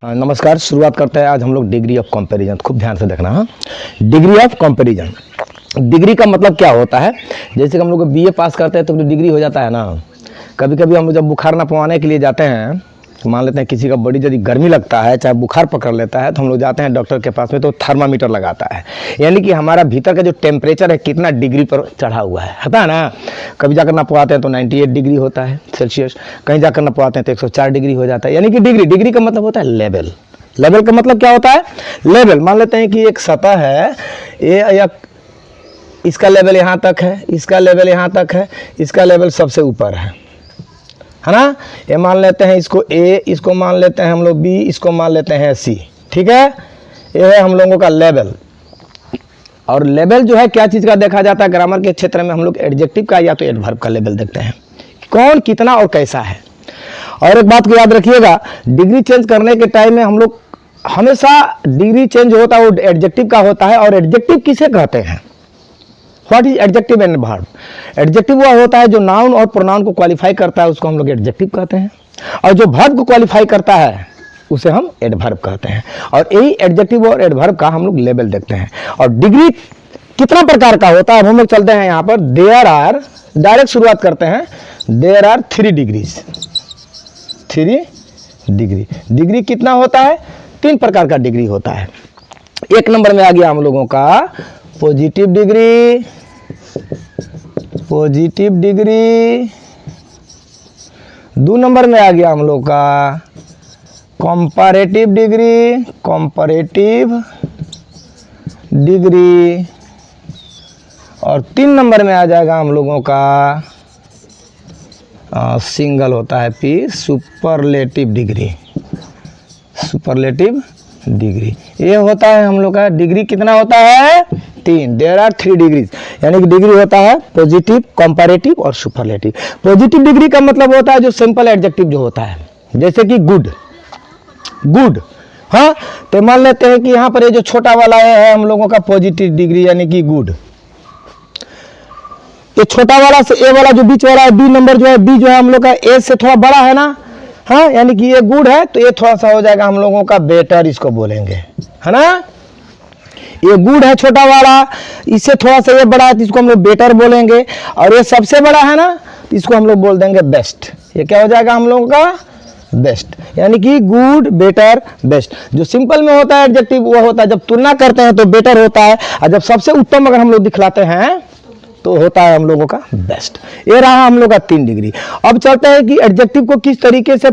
नमस्कार। शुरुआत करते हैं आज हम लोग डिग्री ऑफ कंपैरिजन। खूब ध्यान से देखना। हाँ, डिग्री ऑफ कंपैरिजन। डिग्री का मतलब क्या होता है? जैसे कि हम लोग बीए पास करते हैं तो डिग्री हो जाता है ना। कभी कभी हम लोग जब बुखार नपवाने के लिए जाते हैं, मान लेते हैं किसी का बड़ी यदि गर्मी लगता है, चाहे बुखार पकड़ लेता है, तो हम लोग जाते हैं डॉक्टर के पास में, तो थर्मामीटर लगाता है, यानी कि हमारा भीतर का जो टेम्परेचर है कितना डिग्री पर चढ़ा हुआ है, होता है ना। कभी जाकर नपवाते हैं तो 98 डिग्री होता है सेल्सियस, कहीं जाकर नपवाते हैं तो 104 डिग्री हो जाता है। यानी कि डिग्री का मतलब होता है लेवल। लेवल का मतलब क्या होता है? लेवल। मान लेते हैं कि एक सतह है, या इसका लेवल यहाँ तक है, इसका लेवल यहाँ तक है, इसका लेवल सबसे ऊपर है ना। ये मान लेते हैं इसको ए, इसको मान लेते हैं हम लोग बी, इसको मान लेते हैं सी। ठीक है, ये है हम लोगों का लेवल। और लेवल जो है क्या चीज़ का देखा जाता है? ग्रामर के क्षेत्र में हम लोग एडजेक्टिव का या तो एडवर्ब का लेवल देखते हैं, कौन कितना और कैसा है। और एक बात को याद रखिएगा, डिग्री चेंज करने के टाइम में हम लोग हमेशा डिग्री चेंज होता है वो एडजेक्टिव का होता है। और एडजेक्टिव किसे कहते हैं? What is adjective and verb? Adjective वह होता है जो नाउन और प्रोनाउन को क्वालिफाई करता है, उसको हम लोग एडजेक्टिव कहते हैं। और जो वर्ब को क्वालिफाई करता है उसे हम एडवर्ब कहते हैं। और यही एडजेक्टिव और एडवर्ब का हम लोग लेवल देखते हैं। और डिग्री कितना प्रकार का होता है हम लोग चलते हैं यहाँ पर। देयर आर, डायरेक्ट शुरुआत करते हैं, there are 3 degrees. 3 degree. Degree कितना होता है? 3 प्रकार का डिग्री होता है। एक नंबर में आ गया हम लोगों का positive degree, positive degree. 2 number में आ गया हम लोग का कंपैरेटिव डिग्री, कंपैरेटिव डिग्री। और 3 नंबर में आ जाएगा हम लोगों का सिंगल होता है P, superlative degree. Superlative degree ये होता है हम लोग का। डिग्री कितना होता है? 3। There are 3 degrees. यानी कि डिग्री होता है पॉजिटिव, कंपैरेटिव और सुपरलेटिव। पॉजिटिव डिग्री का मतलब होता है जो सिंपल एडजेक्टिव जो होता है, जैसे कि गुड। गुड, हाँ, तो मान लेते हैं कि यहाँ पर ये जो छोटा वाला है हम लोगों का पॉजिटिव डिग्री, यानी कि गुड। ये छोटा वाला से ए वाला जो बीच वाला है, बी नंबर जो है, बी जो है हम लोग का ए से थोड़ा बड़ा है ना, हाँ, यानी कि ये गुड है, तो ये थोड़ा सा हो जाएगा हम लोगों का बेटर, इसको बोलेंगे, है ना। ये गुड है छोटा वाला, इससे थोड़ा सा ये बड़ा है तो इसको हम लोग बेटर बोलेंगे। और ये सबसे बड़ा है ना, तो इसको हम लोग बोल देंगे बेस्ट। ये क्या हो जाएगा हम लोगों का? बेस्ट। यानी कि गुड, बेटर, बेस्ट। जो सिंपल में होता है एडजेक्टिव वो होता है जब तुलना करते हैं तो बेटर होता है, और जब सबसे उत्तम अगर हम लोग दिखलाते हैं तो होता है हम लोगों का बेस्ट। ये रहा हम लोग का 3 डिग्री। अब चलते हैं कि एडजेक्टिव को किस तरीके से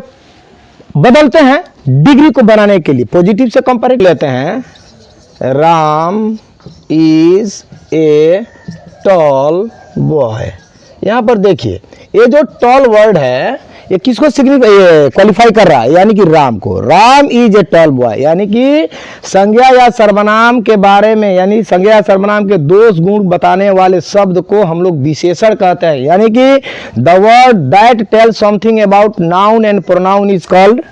बदलते हैं डिग्री को बनाने के लिए। पॉजिटिव से कंपैरेटिव लेते हैं। Ram is a tall boy. यहाँ पर देखिए ये जो टॉल वर्ड है ये किसको क्वालिफाई कर रहा है? यानी कि राम को। Ram is a tall boy, यानी कि संज्ञा या सर्वनाम के बारे में, यानी संज्ञा या सर्वनाम के दोष गुण बताने वाले शब्द को हम लोग विशेषण कहते हैं। यानी कि the word that tell something about noun and pronoun is called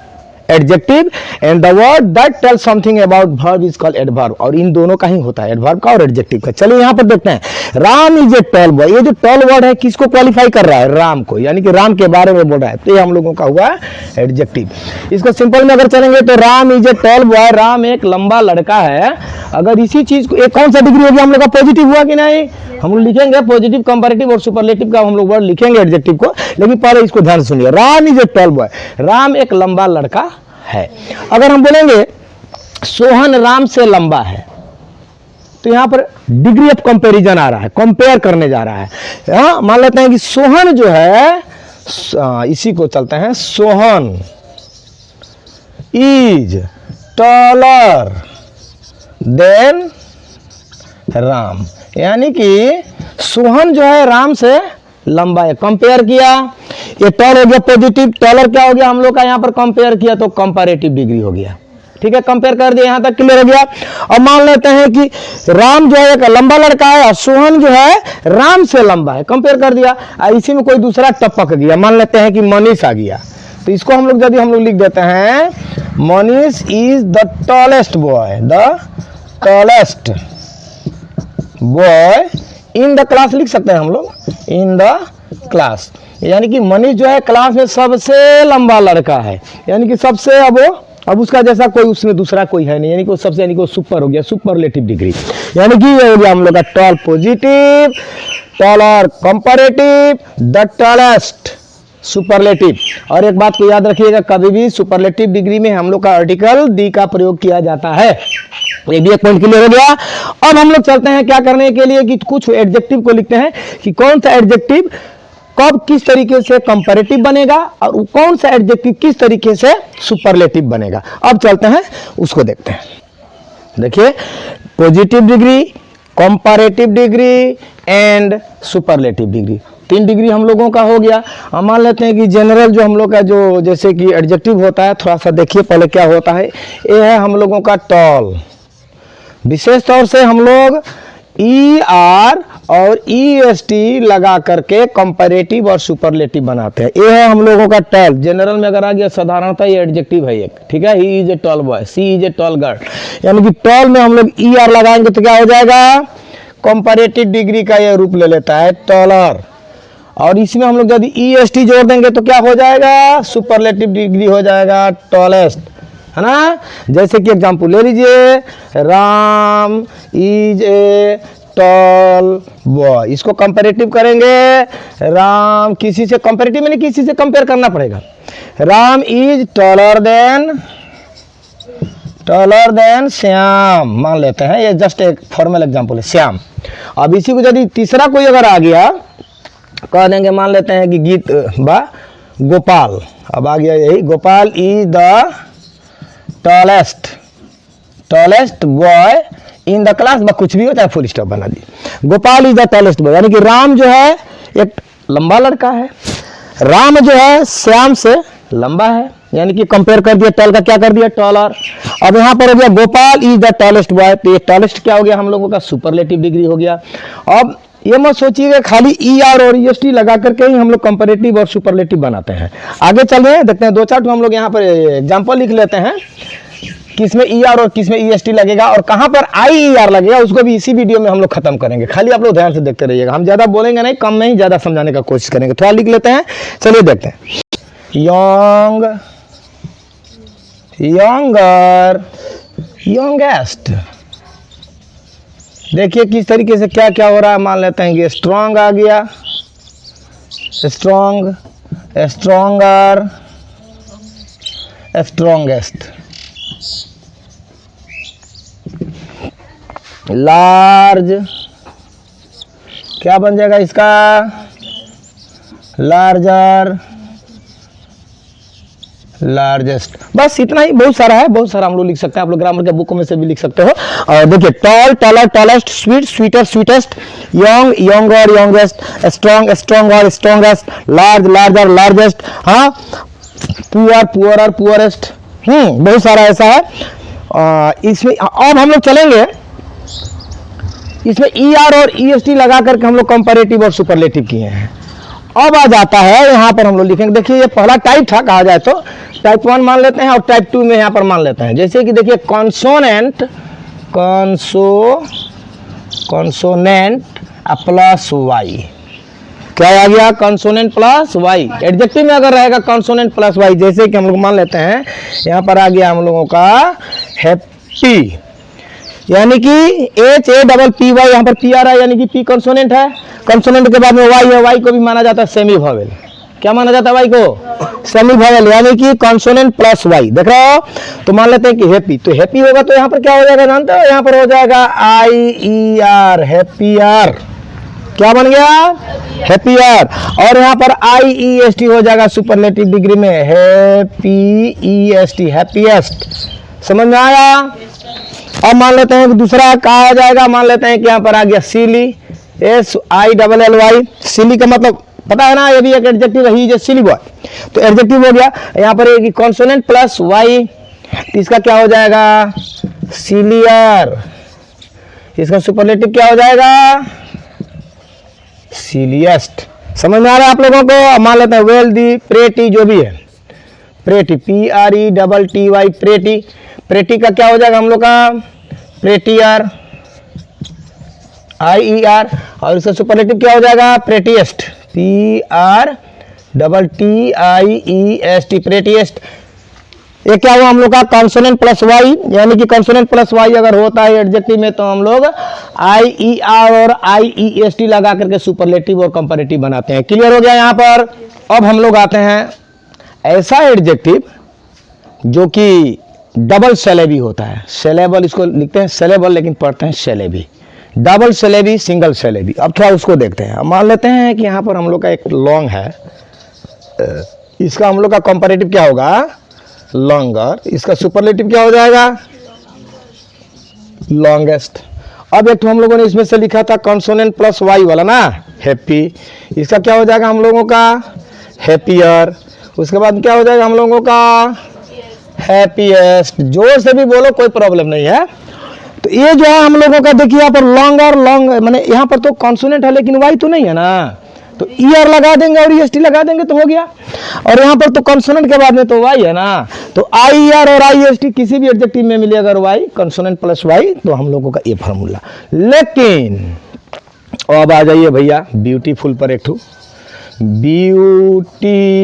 adjective, and the word that tell something about verb is called adverb. और इन दोनों का ही होता है, एडवर्ब का और एडजेक्टिव का। चलिए यहाँ पर देखते हैं, Ram is a tall boy. ये जो टॉल वर्ड है किसको क्वालिफाई कर रहा है? राम को, यानी कि राम के बारे में बोल रहा है, तो ये हम लोगों का हुआ एडजेक्टिव। इसको सिंपल में अगर चलेंगे तो Ram is a tall boy, Ram एक लंबा लड़का है। अगर इसी चीज को, एक कौन सा डिग्री हो गया हम लोग का? पॉजिटिव हुआ कि नहीं? हम लोग लिखेंगे पॉजिटिव, कंपैरेटिव और सुपरलेटिव का हम लोग वर्ड लिखेंगे एडजेक्टिव को, लेकिन पहले इसको ध्यान से सुनिए। Ram is a tall boy, Ram एक लंबा लड़का है। अगर हम बोलेंगे सोहन राम से लंबा है, तो यहां पर डिग्री ऑफ कंपैरिजन आ रहा है, कंपेयर करने जा रहा है। हाँ, मान लेते हैं कि सोहन जो है, इसी को चलते हैं, Sohan is taller then Ram. यानी कि सोहन जो है राम से लंबा है, कंपेयर किया। ये टॉल हो गया पॉजिटिव, टॉलर क्या हो गया हम लोग का? यहाँ पर कंपेयर किया तो कंपैरेटिव डिग्री हो गया। ठीक है, कंपेयर कर दिया, यहाँ तक क्लियर हो गया। अब मान लेते हैं कि राम जो है एक लंबा लड़का है और सोहन जो है राम से लंबा है, कंपेयर कर दिया। इसी में कोई दूसरा टपक गया, मान लेते हैं कि मनीष आ गया, तो इसको हम लोग यदि हम लोग लिख देते हैं Manish is the tallest boy, the tallest boy in the class लिख सकते हैं हम लोग, इन द क्लास। यानी कि मनीष जो है क्लास में सबसे लंबा लड़का है, यानी कि सबसे अब वो अब उसका जैसा कोई उसमें दूसरा कोई है नहीं, यानी कि वो सबसे, यानी कि वो सुपर हो गया, सुपरलेटिव डिग्री। यानी कि ये हो गया हम लोग का tall positive, taller comparative, the tallest, superlative. और एक बात को याद रखिएगा, कभी भी सुपरलेटिव डिग्री में हम लोग का आर्टिकल दी का प्रयोग किया जाता है। ये भी एक पॉइंट क्लियर हो गया। अब हम लोग चलते हैं क्या करने के लिए कि कुछ एडजेक्टिव को लिखते हैं कि कौन सा एडजेक्टिव कब किस तरीके से कंपैरेटिव बनेगा और कौन सा एडजेक्टिव किस तरीके से सुपरलेटिव बनेगा। अब चलते हैं उसको देखते हैं। देखिए, positive degree, comparative degree and superlative degree, 3 degree हम लोगों का हो गया। हम मान लेते हैं कि जनरल जो हम लोग का जो जैसे कि एडजेक्टिव होता है, थोड़ा सा देखिए पहले क्या होता है। ये है हम लोगों का टॉल। विशेष तौर से हम लोग ER और EST लगा करके कंपैरेटिव और सुपरलेटिव बनाते हैं। ये है हम लोगों का टॉल। जनरल में अगर आ गया साधारणतः ये एडजेक्टिव है एक, ठीक है। He is a tall boy, she is a tall girl. यानी कि टॉल में हम लोग ER लगाएंगे तो क्या हो जाएगा, कंपैरेटिव डिग्री का ये रूप ले लेता है, टॉलर। और इसमें हम लोग यदि EST जोड़ देंगे तो क्या हो जाएगा, सुपरलेटिव डिग्री हो जाएगा, टॉलेस्ट, है ना। जैसे कि एग्जांपल ले लीजिए, Ram is a tall boy. इसको कंपैरेटिव करेंगे, राम किसी से कंपैरेटिव में नहीं, किसी से कंपेयर करना पड़ेगा। Ram is taller then Shyam, मान लेते हैं, ये जस्ट एक फॉर्मल एग्जांपल है, श्याम। अब इसी को यदि तीसरा कोई अगर आ गया, कह देंगे, मान लेते हैं कि गीत बा गोपाल। अब आ गया यही, Gopal is the tallest boy in the class, बा कुछ भी हो, चाहे फुल स्टॉप बना दी। Gopal is the tallest boy, यानी कि राम जो है एक लंबा लड़का है, राम जो है श्याम से लंबा है, यानी कि कंपेयर कर दिया, टॉल का क्या कर दिया, टॉलर। अब यहाँ पर हो गया Gopal is the tallest boy, तो ये टॉलेस्ट क्या हो गया हम लोगों का, सुपरलेटिव डिग्री हो गया। अब ये मत सोचिएगा खाली ER और EST लगा करके ही हम लोग कंपैरेटिव और सुपरलेटिव बनाते हैं। आगे चल रहे हैं, देखते हैं 2-4 हम लोग यहाँ पर एग्जांपल लिख लेते हैं, किसमें ER और किसमें EST लगेगा और कहाँ पर IER लगेगा, उसको भी इसी वीडियो में हम लोग खत्म करेंगे। खाली आप लोग ध्यान से देखते रहिएगा, हम ज़्यादा बोलेंगे नहीं, कम नहीं, ज़्यादा समझाने का कोशिश करेंगे। थोड़ा लिख लेते हैं, चलिए देखते हैं। Younger, youngest. देखिए किस तरीके से क्या क्या हो रहा है। मान लेते हैं कि स्ट्रॉन्ग आ गया, स्ट्रॉन्ग, स्ट्रॉन्गर, स्ट्रॉन्गेस्ट। लार्ज, क्या बन जाएगा इसका, लार्जर, लार्जेस्ट। बस इतना ही, बहुत सारा है, बहुत सारा हम लोग लिख सकते हैं, आप लोग ग्रामर के बुक में से भी लिख सकते हो। और देखिए, tall, taller, tallest, sweet, sweeter, sweetest, young, younger, youngest, strong, stronger, strongest, large, larger, largest, हाँ, पुअर, पुअरर, पुअरेस्ट, बहुत सारा ऐसा है। इसमें अब हम लोग चलेंगे, इसमें ER और EST लगा करके हम लोग कंपैरेटिव और सुपरलेटिव किए हैं। अब आ जाता है यहाँ पर हम लोग लिखेंगे, देखिए ये पहला टाइप था, कहा जाए तो टाइप 1 मान लेते हैं और टाइप 2 में यहाँ पर मान लेते हैं। जैसे कि देखिए, कॉन्सोनेंट, कॉन्सोनेंट प्लस वाई, क्या आ गया, कॉन्सोनेंट प्लस वाई। एडजेक्टिव में अगर रहेगा कॉन्सोनेंट प्लस वाई, जैसे कि हम लोग मान लेते हैं यहाँ पर आ गया हम लोगों का हैप्पी, यानी कि HAPPY, यहाँ पर PR है, यानी कि P कॉन्सोनेंट है, कॉन्सोनेंट के बाद में Y है, Y को भी माना जाता है सेमी वोवेल। क्या माना जाता है Y को, सेमी वोवेल, यानी कि कॉन्सोनेंट प्लस Y। देख रहे हो, तो मान लेते हैं कि हैप्पी, तो हैप्पी होगा तो यहाँ पर क्या हो जाएगा जानते हो, यहाँ पर हो जाएगा IER, हैप्पियर। क्या बन गया, हैप्पियर। और यहाँ पर IEST हो जाएगा सुपरलेटिव डिग्री में, HAPPEST, हैप्पीएस्ट। समझ में आया। अब मान लेते हैं कि दूसरा कहा जाएगा, मान लेते हैं कि यहाँ पर आ गया सिली, SILLY, सिली का मतलब पता है ना, ये भी एक एडजेक्टिव है, जो सिली बॉय, तो एडजेक्टिव हो गया। यहाँ पर एक कॉन्सोनेंट प्लस वाई, इसका क्या हो जाएगा, सिलियर। इसका सुपरलेटिव क्या हो जाएगा, सिलियस्ट। समझ में आ रहा है आप लोगों को। मान लेते हैं वेल्दी, प्रेटी, जो भी है, प्रेटी, PRETTY, प्रेटी। प्रेटी का क्या हो जाएगा हम लोग का, प्रेटियर, IER। और इसका सुपरलेटिव क्या हो जाएगा, प्रेटिएस्ट, PRTTIEST, प्रेटिएस्ट। ये क्या हुआ हम लोग का कॉन्सोनेंट प्लस वाई, यानी कि कॉन्सोनेंट प्लस वाई अगर होता है एडजेक्टिव में तो हम लोग आई ई आर और आई ई एस टी लगा करके सुपरलेटिव और कंपैरेटिव बनाते हैं। क्लियर हो गया यहाँ पर। अब हम लोग आते हैं ऐसा एडजेक्टिव जो कि डबल सेलेबी होता है। सेलेबल इसको लिखते हैं सेलेबल लेकिन पढ़ते हैं Celebi. Double Celebi, single Celebi. अब थोड़ा उसको देखते हैं। मान लेते हैं कि यहाँ पर हम लोग का एक लॉन्ग है, इसका हम लोग का कंपैरेटिव क्या होगा, लॉन्गर। इसका सुपरलेटिव क्या हो जाएगा, लॉन्गेस्ट। अब एक तो हम लोगों ने इसमें से लिखा था कॉन्सोनेंट प्लस वाई वाला ना, हैप्पी। इसका क्या हो जाएगा हम लोगों का, हैप्पियर। उसके बाद क्या हो जाएगा हम लोगों का, हैप्पीएस्ट। जोर से भी बोलो, कोई प्रॉब्लम नहीं है। तो ये जो है हम लोगों का देखिए यहाँ पर लॉन्गर, लॉन्ग माने यहाँ पर तो कॉन्सोनेंट है लेकिन वाई तो नहीं है ना, तो ईयर लगा देंगे और ईएसटी लगा देंगे तो हो गया। और यहाँ पर तो कॉन्सोनेंट के बाद में तो वाई है ना, तो आई आर और आई एस टी किसी भी एडजेक्टिव में मिले अगर वाई, कॉन्सोनेंट प्लस वाई, तो हम लोगों का ये फार्मूला। लेकिन अब आ जाइए भैया ब्यूटीफुल पर एक ठू, ब्यूटीफुल,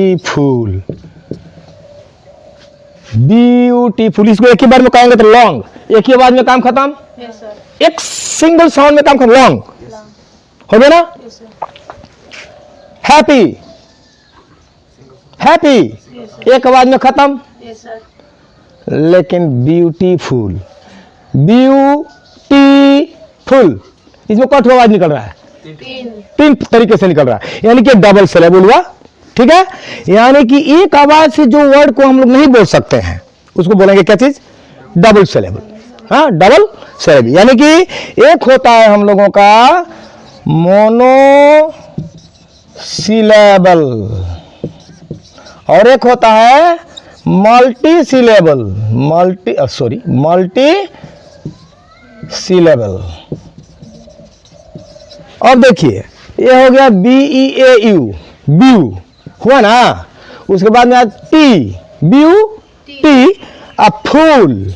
ब्यूटीफुल। इसको एक ही बार में कहेंगे तो लॉन्ग, एक ही आवाज में काम खत्म। एक सिंगल साउंड में काम खत्म, लॉन्ग हो गया ना। हैप्पी, हैप्पी एक आवाज में खत्म। लेकिन ब्यूटीफुल, ब्यूटीफुल इसमें कौन आवाज निकल रहा है, तीन तरीके से निकल रहा है, यानी कि डबल सिलेबल हुआ। ठीक है, यानी कि एक आवाज से जो वर्ड को हम लोग नहीं बोल सकते हैं उसको बोलेंगे क्या चीज, डबल सिलेबल। हाँ, डबल सिलेबल, यानी कि एक होता है हम लोगों का मोनो सिलेबल और एक होता है मल्टी सिलेबल, मल्टी सिलेबल। अब देखिए ये हो गया BEAU, ब्यू हुआ ना। उसके बाद में टी, ब्यू टी, अब फूल।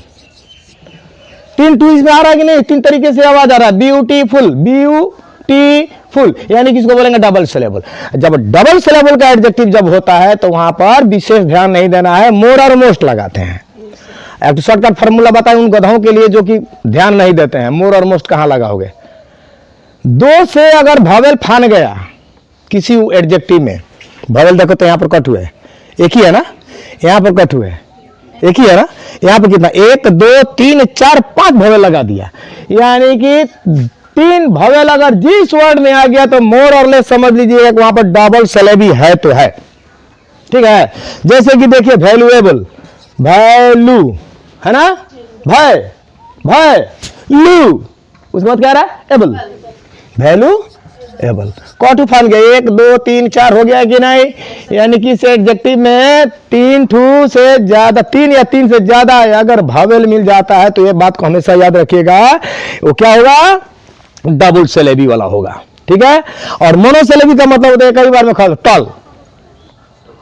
तीन टू इसमें आ रहा है कि नहीं, तीन तरीके से आवाज आ रहा है, ब्यूटीफुल, ब्यूटीफुल, यानी कि इसको बोलेंगे डबल सिलेबल। जब डबल सिलेबल का एडजेक्टिव जब होता है तो वहां पर विशेष ध्यान नहीं देना है, मोर और मोस्ट लगाते हैं। एक शॉर्टकट फार्मूला बताएं उन गधों के लिए जो कि ध्यान नहीं देते हैं, मोर और मोस्ट कहां लगाओगे। दो से अगर भावेल फान गया किसी एडजेक्टिव में, भावेल देखो तो यहां पर कट हुए, एक ही है ना, यहां पर कट हुए एक ही है ना, यहां पर कितना, 1 2 3 4 5 भावेल लगा दिया, यानी कि 3 भावेल अगर जिस वर्ड में आ गया तो मोर और लेस समझ लीजिए वहां पर डबल सिलेबी है तो है। ठीक है, जैसे कि देखिए वैल्यूएबल, वैल्यू है ना, लू, उसके बाद क्या रहा है, एबल, वैल्यू एबल। कॉटू फान गए, 1 2 3 4 हो गया कि नहीं, यानी कि इस एडजेक्टिव में 3 टू से ज्यादा, 3 या 3 से ज्यादा अगर भावेल मिल जाता है तो ये बात को हमेशा याद रखिएगा, वो क्या होगा, डबल सिलेबी वाला होगा। ठीक है, और मोनोसिलेबी का मतलब होता है कई बार में खा टल,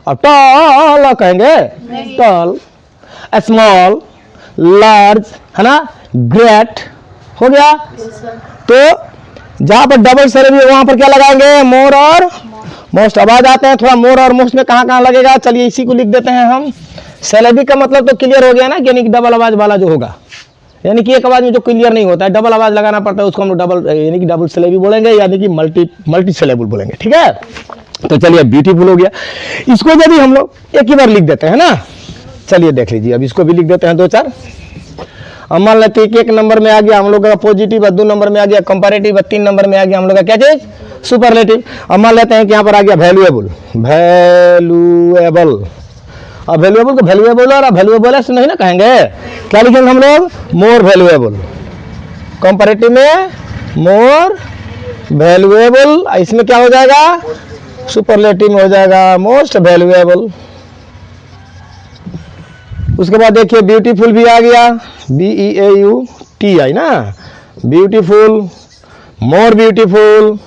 अब टल कहेंगे, टल, स्मॉल, लार्ज है ना, ग्रेट हो गया। तो जहां पर डबल सिलेबी वहां पर क्या लगाएंगे, मोर और मोस्ट। अब आ जाते हैं थोड़ा मोर और मोस्ट में कहां कहां लगेगा, चलिए इसी को लिख देते हैं हम। सिलेबी का मतलब तो क्लियर हो गया ना, यानी कि डबल आवाज वाला जो होगा, यानी कि एक आवाज में जो क्लियर नहीं होता है, डबल आवाज लगाना पड़ता है, उसको हम लोग डबल यानी कि डबल सिलेबी बोलेंगे, यानी कि मल्टी सिलेबल बोलेंगे। ठीक है, तो चलिए ब्यूटीफुल हो गया। इसको यदि हम लोग एक ही बार लिख देते हैं ना, चलिए देख लीजिए, अब इसको भी लिख देते हैं 2 4। अब मान लेते हैं कि 1 नंबर में आ गया हम लोग का पॉजिटिव, 2 नंबर में आ गया कंपैरेटिव, 3 नंबर में आ गया हम लोग का क्या चीज, सुपरलेटिव। अब मान लेते हैं कि यहाँ पर आ गया वैल्यूएबल, वैल्यूएबल। अब वैल्यूएबल को वैल्यूएबल और वैल्यूएबल से नहीं ना कहेंगे, क्या लिखेंगे हम लोग, मोर वैल्यूएबल। कंपैरेटिव में मोर वैल्यूएबल, इसमें क्या हो जाएगा, सुपरलेटिव में हो जाएगा मोस्ट वैल्यूएबल। उसके बाद देखिए ब्यूटीफुल भी आ गया, BEAUTI ना, ब्यूटीफुल, मोर ब्यूटीफुल।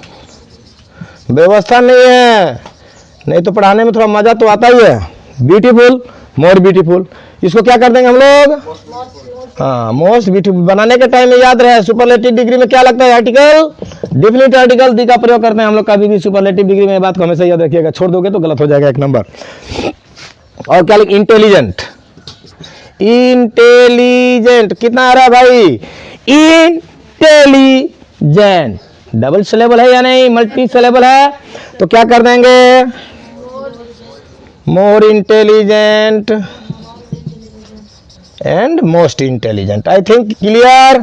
व्यवस्था नहीं है, नहीं तो पढ़ाने में थोड़ा मजा तो आता ही है। ब्यूटीफुल, मोर ब्यूटीफुल, इसको क्या कर देंगे हम लोग, हाँ मोस्ट ब्यूटीफुल। बनाने के टाइम में याद रहे सुपरलेटिव डिग्री में क्या लगता है, आर्टिकल, डेफिनेट आर्टिकल दी का प्रयोग करते हैं हम लोग कभी भी सुपरलेटिव डिग्री में, बात को हमेशा याद रखिएगा, छोड़ दोगे तो गलत हो जाएगा 1 नंबर। और क्या लिख, इंटेलिजेंट, इंटेलिजेंट कितना आ रहा है भाई? इंटेलिजेंट डबल सिलेबल है या नहीं, मल्टी सिलेबल है, तो क्या कर देंगे? More intelligent and most intelligent. I think clear?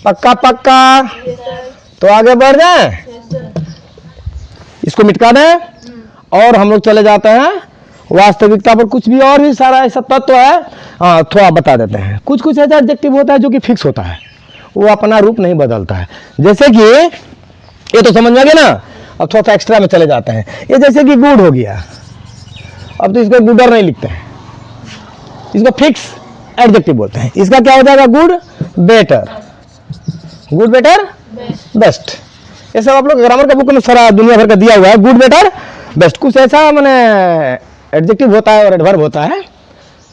पक्का पक्का? तो आगे बढ़ जाए, इसको मिटका दें और हम लोग चले जाते हैं वास्तविकता पर। कुछ भी और भी सारा ऐसा तत्व है, हाँ थोड़ा बता देते हैं। कुछ कुछ ऐसा एडजेक्टिव होता है जो कि फिक्स होता है, वो अपना रूप नहीं बदलता है। जैसे कि ये तो समझ में गया ना, अब थोड़ा सा एक्स्ट्रा में चले जाते हैं। ये जैसे कि गुड हो गया, अब तो इसको गुडर नहीं लिखते हैं, इसको फिक्स एडजेक्टिव बोलते हैं। इसका क्या हो जाएगा? Good better, good better best. ये सब आप लोग ग्रामर का बुक में सारा दुनिया भर का दिया हुआ है, गुड बेटर बेस्ट। कुछ ऐसा मैंने एडजेक्टिव होता है और एडवर्ब होता है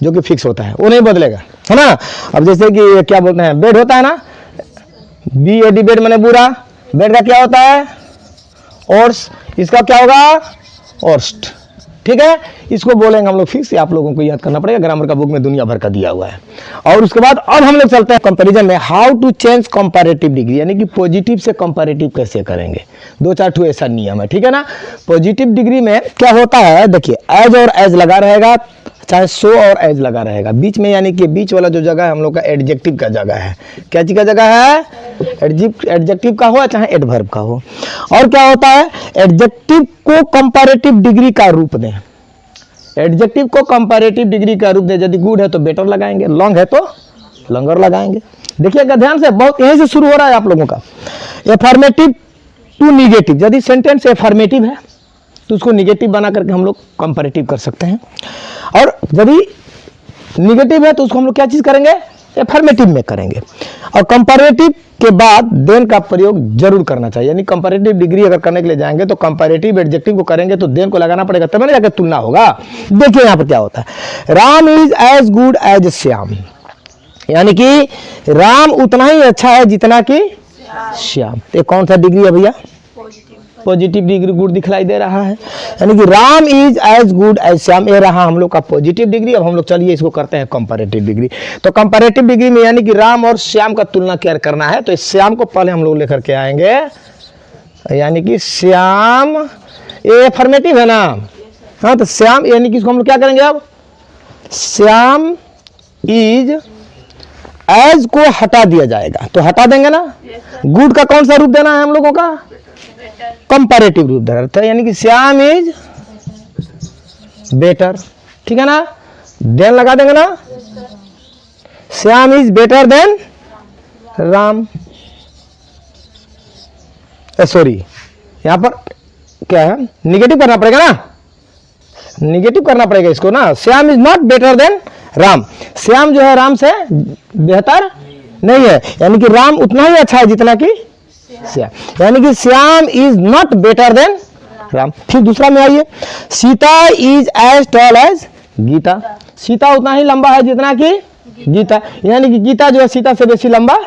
जो कि फिक्स होता है, वो नहीं बदलेगा, है ना। अब जैसे कि क्या बोलते हैं, बेड होता है ना, बी ए डी बेड मैंने बुरा, बेड का क्या होता है? ओर्स, इसका क्या होगा? ओर्स्ट, ठीक है। इसको बोलेंगे हम लोग फिक्स, आप लोगों को याद करना पड़ेगा, ग्रामर का बुक में दुनिया भर का दिया हुआ है। और उसके बाद अब हम लोग चलते हैं कंपैरिजन में, how to change comparative degree, यानी कि पॉजिटिव से कंपैरेटिव कैसे करेंगे। दो चार ठो ऐसा नियम है, ठीक है ना। पॉजिटिव डिग्री में क्या होता है, देखिए एज और एज लगा रहेगा, चाहे सो और एज लगा रहेगा बीच में, यानी कि बीच वाला जो जगह है हम लोग का एडजेक्टिव का जगह है। क्या चीज का जगह है? एडजेक्टिव का हो चाहे एडवर्ब का हो। और क्या होता है, एडजेक्टिव को कंपैरेटिव डिग्री का रूप दें, एडजेक्टिव को कंपैरेटिव डिग्री का रूप दें। यदि गुड है तो बेटर लगाएंगे, लॉन्ग है तो लॉन्गर लगाएंगे। देखिएगा ध्यान से, बहुत यहीं से शुरू हो रहा है आप लोगों का। एफर्मेटिव टू निगेटिव, यदि सेंटेंस एफर्मेटिव है तो उसको निगेटिव बना करके हम लोग कंपैरेटिव कर सकते हैं, और यदि निगेटिव है तो उसको हम लोग क्या चीज करेंगे? एफर्मेटिव में करेंगे। और कंपैरेटिव के बाद देन का प्रयोग जरूर करना चाहिए, यानी कंपैरेटिव डिग्री अगर करने के लिए जाएंगे तो कंपैरेटिव एडजेक्टिव को करेंगे तो देन को लगाना पड़ेगा, तब ना जाकर तुलना होगा। देखिए यहाँ पर क्या होता है, Ram is as good as Shyam, यानी कि राम उतना ही अच्छा है जितना कि श्याम। ये कौन सा डिग्री है भैया? पॉजिटिव डिग्री गुड दिखलाई दे रहा है, यानी कि Ram is as good as Shyam, ये रहा हम लोग का पॉजिटिव डिग्री। अब हम लोग चलिए इसको करते हैं कंपैरेटिव डिग्री। तो कंपैरेटिव डिग्री में यानी कि राम और श्याम का तुलना क्या करना है, तो इस श्याम को पहले हम लोग लेकर के आएंगे, यानी कि श्याम, ये एफर्मेटिव है ना, हाँ तो श्याम यानी कि इसको हम लोग क्या करेंगे? अब श्याम इज एज को हटा दिया जाएगा, तो हटा देंगे ना। गुड का कौन सा रूप देना है हम लोगों का? कंपैरेटिव रूप देना था, यानी कि श्याम इज बेटर, ठीक है ना। देन लगा देंगे ना, Shyam is better than Ram. Sorry, यहां पर क्या है, निगेटिव करना पड़ेगा ना, निगेटिव करना पड़ेगा इसको ना। Shyam is not better than Ram, Shyam जो है राम से बेहतर नहीं है, यानी कि राम उतना ही अच्छा है जितना कि श्याम, यानी कि Shyam is not better than Ram. फिर दूसरा में आइए, Sita is as tall as Gita, Sita उतना ही लंबा है जितना कि गीता, यानी कि गीता जो है सीता से बेसी लंबा।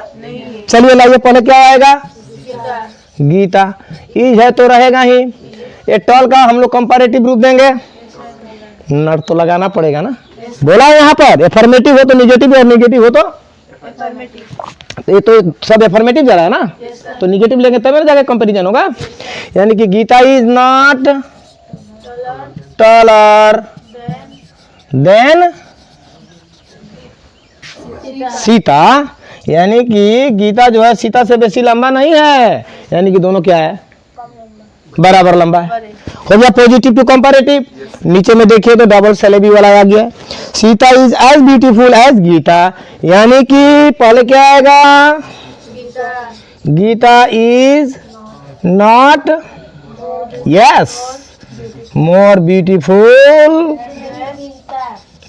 चलिए लाइए, पहले क्या आएगा? गीता। इज है तो रहेगा ही, ये टॉल का हम लोग कंपैरेटिव रूप देंगे, नट तो लगाना पड़ेगा ना। बोला यहाँ पर एफर्मेटिव हो तो निगेटिव और निगेटिव हो तो ये तो सब एफर्मेटिव जा रहा है ना, तो निगेटिव लेंगे तब मेरे जाके कंपैरिजन होगा। यानी कि Gita is not taller than Sita, यानी कि गीता जो है सीता से बेसी लंबा नहीं है, यानी कि दोनों क्या है? बराबर लंबा है। हो गया पॉजिटिव टू कंपैरेटिव। नीचे में देखिए तो डबल सिलेबल वाला आ गया, Sita is as beautiful as Gita, यानी कि पहले क्या आएगा? Gita is not yes more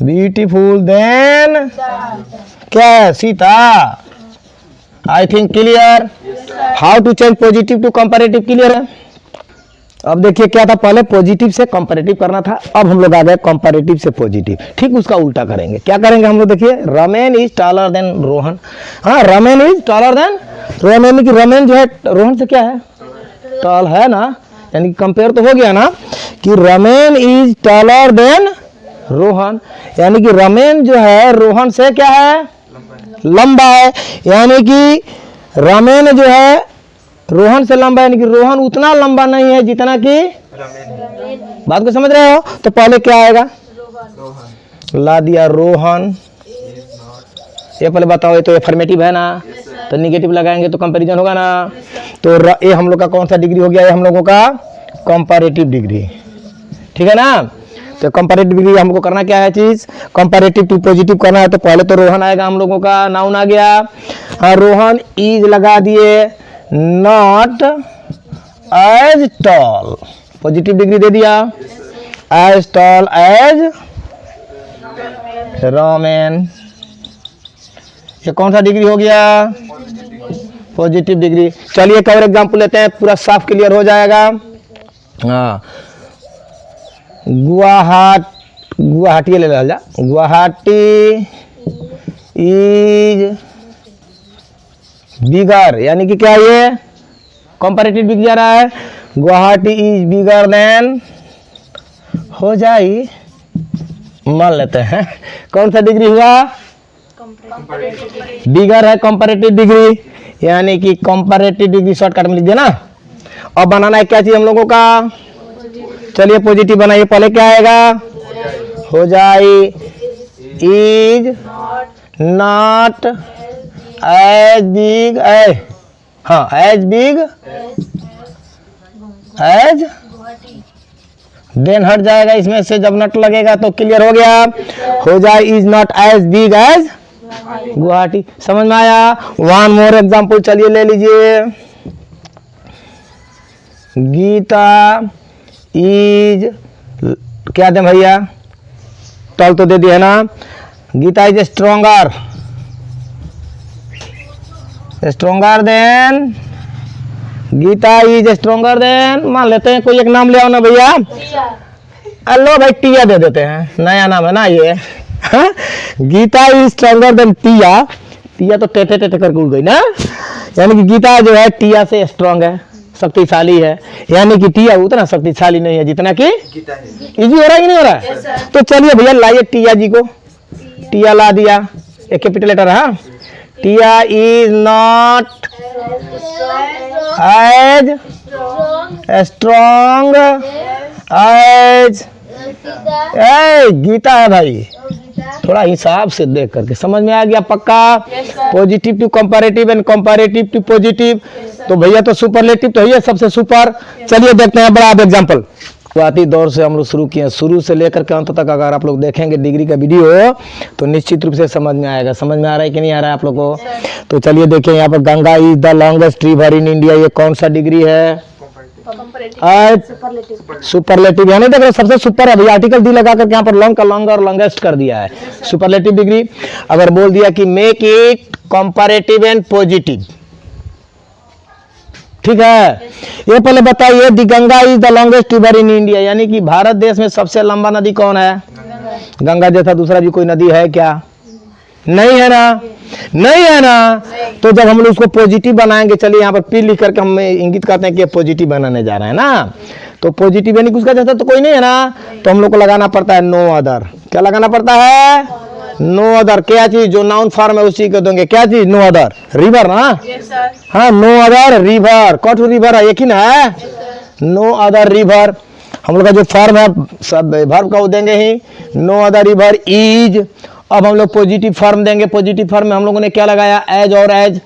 beautiful than क्या है? Sita. I think clear. How to change positive to comparative clear है। अब देखिए क्या था, पहले पॉजिटिव से कंपैरेटिव करना था, अब हम लोग आ गए कंपैरेटिव से पॉजिटिव, ठीक उसका उल्टा करेंगे। क्या करेंगे हम लोग? देखिए, Ramen is taller than Rohan, हाँ Ramen is taller than Rohan, यानी कि रमेन जो है रोहन से क्या है? टॉल है ना, यानी कि कंपेयर तो हो गया ना, कि Ramen is taller than Rohan, यानी कि रमेन जो है रोहन से क्या है, लंबा है। यानी कि रमेन जो है रोहन से लंबा है, यानी कि रोहन उतना लंबा नहीं है जितना कि बात को समझ रहे हो। तो पहले क्या आएगा, ला दिया रोहन। ये पहले बताओ, ये तो एफर्मेटिव है ना, तो निगेटिव लगाएंगे तो कंपैरिजन होगा ना। तो ये हम लोग का कौन सा डिग्री हो गया, ये हम लोगों का कंपैरेटिव डिग्री, ठीक है ना। तो कंपैरेटिव डिग्री हमको करना क्या है चीज, कंपैरेटिव टू पॉजिटिव करना है। तो पहले तो रोहन आएगा, हम लोगों का नाउन आ गया। हाँ, रोहन इज लगा दिए, not as tall, positive degree दे दिया, एज टॉल एज रोमन। ये कौन सा डिग्री हो गया, पॉजिटिव डिग्री। चलिए एक और एग्जांपल लेते हैं, पूरा साफ क्लियर हो जाएगा। हाँ, गुवाहाटी ले ला, गुवाहाटी इज बिगर, यानी कि क्या ये कंपैरेटिव डिग्री आ रहा है। गुवाहाटी इज बिगर देन, हो जाए मान लेते हैं कौन सा डिग्री हुआ, बिगर है कंपैरेटिव डिग्री, यानी कि कंपैरेटिव डिग्री शॉर्टकट में लिख दिया ना। अब बनाना है क्या चीज हम लोगों का, चलिए पॉजिटिव बनाइए। पहले क्या आएगा, हो जाए इज नॉट एज बिग, हाँ एज बिग एज, देन हट जाएगा इसमें से, जब नट लगेगा तो क्लियर हो गया। हो जाए is not as big as Guwahati, समझ में आया। वन मोर एग्जाम्पल चलिए ले लीजिए, गीता इज, क्या दें भैया, टॉल तो दे दिया है ना। Gita is stronger, stronger than, Gita is stronger than, मान लेते हैं कोई एक नाम ले आओ ना भैया। हेलो भाई, टिया दे देते हैं, नया नाम है ना ये। हाँ? गीता इज स्ट्रोंगर देन टिया, टिया तो टेटे टेटे करके उड़ गई ना। यानी कि गीता जो है टिया से स्ट्रांग है, शक्तिशाली है, यानी कि टिया उतना शक्तिशाली नहीं है जितना कि गीता है। इजी हो रहा है कि नहीं हो रहा है? तो चलिए भैया लाइए टिया जी को, टिया ला दिया, एक कैपिटल लेटर है। Tiya is not as strong as Geeta है भाई। थोड़ा हिसाब से देख करके समझ में आ गया पक्का। Positive to comparative and comparative to positive, तो भैया तो सुपरलेटिव तो है सबसे सुपर। चलिए देखते हैं बड़ा एग्जांपल। शुरुआती दौर से हम लोग शुरू किए, शुरू से लेकर के अंत तक अगर आप लोग देखेंगे डिग्री का वीडियो तो निश्चित रूप से समझ में आएगा। समझ में आ रहा है कि नहीं आ रहा है आप लोग को? तो चलिए देखिए यहाँ पर, Ganga is the longest river in India, ये कौन सा डिग्री है? सुपरलेटिव, यानी देख रहे सबसे सुपर है भैया, आर्टिकल डी लगा करके यहाँ पर लॉन्ग का लॉन्ग और लॉन्गेस्ट कर दिया है, सुपरलेटिव डिग्री। अगर बोल दिया कि make it comparative and positive, ठीक है। ये पहले बताइए, the Ganga is the longest river in India, यानी कि भारत देश में सबसे लंबा नदी कौन है? गंगा जैसा दूसरा भी कोई नदी है क्या? नहीं है ना, नहीं है ना। तो जब हम लोग उसको पॉजिटिव बनाएंगे, चलिए यहाँ पर पी लिख करके हम इंगित करते हैं कि पॉजिटिव बनाने जा रहे हैं ना। तो पॉजिटिव यानी कि उसका जैसा तो कोई नहीं है ना, तो हम लोग को लगाना पड़ता है नो अदर। क्या लगाना पड़ता है? No other. क्या चीज जो नाउन फॉर्म है उसी को देंगे, क्या चीज? नो अदर, रिवर ना। हाँ, नो अदर रिवर, कौन सी रिवर है? एक ही ना है, नो अदर रिवर। हम लोग का जो फॉर्म है सब वर्ब का वो देंगे ही, नो अदर रिवर इज। अब हम लोग पॉजिटिव फॉर्म देंगे, पॉजिटिव फॉर्म में हम लोगों ने क्या लगाया? एज और एज,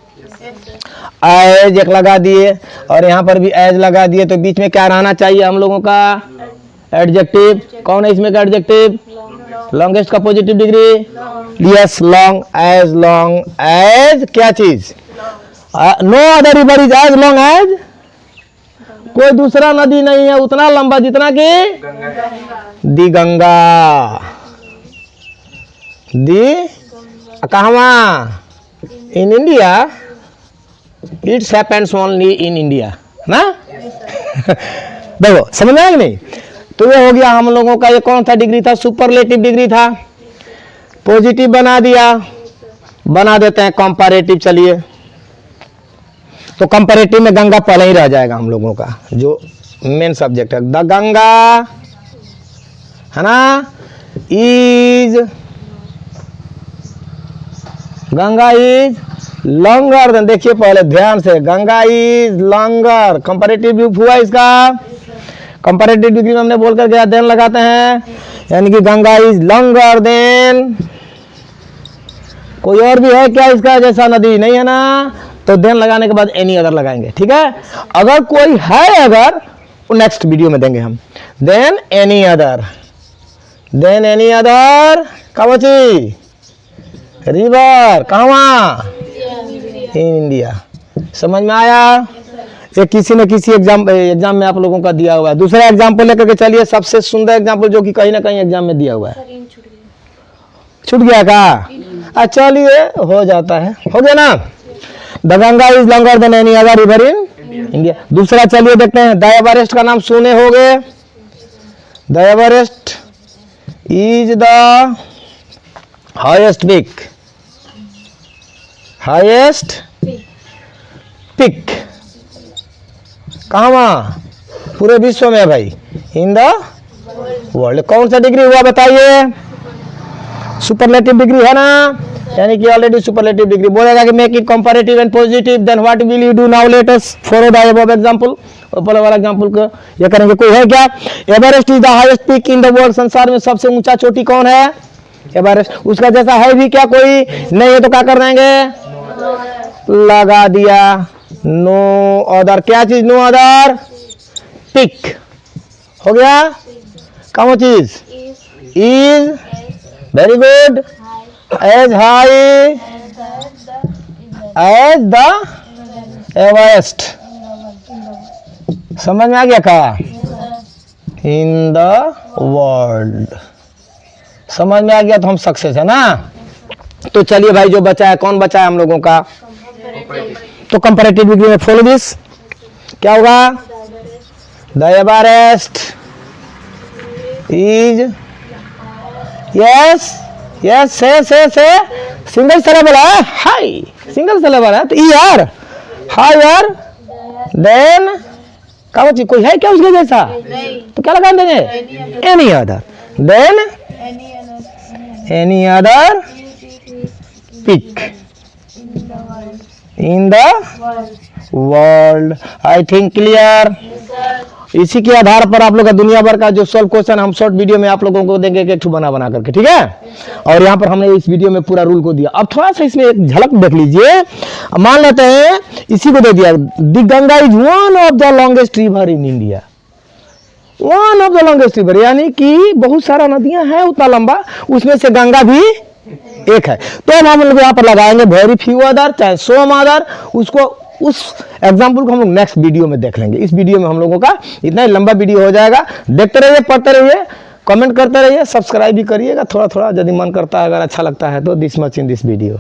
एज एक लगा दिए और यहाँ पर भी एज लगा दिए। तो बीच में क्या रहना चाहिए हम लोगों का? एडजेक्टिव। कौन है इसमें का एडजेक्टिव? लॉन्गेस्ट का positive degree, yes, long as क्या चीज? No other river is as long as, कोई दूसरा नदी नहीं है उतना लंबा जितना कि दी गंगा। दी कहवा? In India, it's happens only in India ना। देखो समझ में आया कि नहीं? तो ये हो गया हम लोगों का, ये कौन सा डिग्री था? सुपरलेटिव डिग्री था। पॉजिटिव बना दिया, बना देते हैं कंपैरेटिव। चलिए, तो कंपैरेटिव में गंगा पहले ही रह जाएगा हम लोगों का, जो मेन सब्जेक्ट है। द गंगा है ना, is Ganga is longer than, देखिए पहले ध्यान से, Ganga is longer, comparative use हुआ इसका, कंपैरेटिव डिग्री में हमने बोल कर गया देन लगाते हैं, यानी कि गंगा इज लॉन्गर देन, कोई और भी है क्या इसका जैसा नदी, नहीं है ना, तो देन लगाने के बाद एनी अदर लगाएंगे, ठीक है। अगर कोई है, अगर नेक्स्ट वीडियो में देंगे हम, than any other, then any other कहाँ बची, रिवर कहाँ, इन इंडिया। समझ में आया, ये किसी न किसी एग्जाम में आप लोगों का दिया हुआ है। दूसरा एग्जाम्पल लेकर के चलिए, सबसे सुंदर एग्जाम्पल जो कि कहीं ना कहीं एग्जाम में दिया हुआ है। छूट गया का, चलिए हो जाता है, हो गया ना। The Ganga is longer than any other river in India. दूसरा चलिए देखते हैं, द एवरेस्ट का नाम सुने होंगे, the Everest is the highest peak, highest peak कहाँ, पूरे विश्व में भाई, इन द वर्ल्ड। कौन सा डिग्री हुआ बताइए, सुपरलेटिव डिग्री है ना, यानी कि ऑलरेडी सुपरलेटिव डिग्री। बोलेगा कि make it comparative and positive, then what will you do now, let us follow the above example. ऊपर वाला एग्जांपल को ये करेंगे। कोई है क्या, Everest is the highest peak in the world, संसार में सबसे ऊंचा चोटी कौन है, एवरेस्ट। उसका जैसा है भी क्या कोई, नहीं है तो क्या कर देंगे, लगा दिया, नो अदर, क्या चीज, नो अदर पिक, हो गया। कौन चीज, is, very good, as high as the Everest. समझ में आ गया का, इन द वर्ल्ड। समझ में आ गया तो हम सक्सेस है ना। तो चलिए भाई, जो बचा है, कौन बचा है हम लोगों का, तो कंपैरेटिव डिग्री में फॉलो दिस, क्या होगा, the Everest is, yes yes, से सिंगल सिलेबल है, हाई, सिंगल सिलेबल है तो ईयर, हायर देन, कहा चीज कोई है क्या उसके जैसा, तो क्या लगा देंगे, any other, then any other peak in the world. I think clear. इसी के आधार पर आप लोग का दुनिया भर का जो सॉल्व क्वेश्चन हम शॉर्ट वीडियो में आप लोगों को देंगे, एक ठू बना करके, ठीक है। और यहाँ पर हमने इस वीडियो में पूरा रूल को दिया। अब थोड़ा सा इसमें एक झलक देख लीजिए। मान लेते हैं इसी को दे दिया, the Ganga is one of the longest river in India, one of the longest river, यानी कि बहुत सारा नदियां हैं उतना लंबा, उसमें से गंगा भी एक है। तो हम लोग यहाँ पर लगाएंगे वेरी फ्यू अदर, चाहे सम अदर, उसको उस एग्जाम्पल को हम लोग नेक्स्ट वीडियो में देख लेंगे। इस वीडियो में हम लोगों का इतना ही लंबा वीडियो हो जाएगा। देखते रहिए, पढ़ते रहिए, कमेंट करते रहिए, सब्सक्राइब भी करिएगा थोड़ा थोड़ा यदि मन करता है, अगर अच्छा लगता है तो। This much in this video.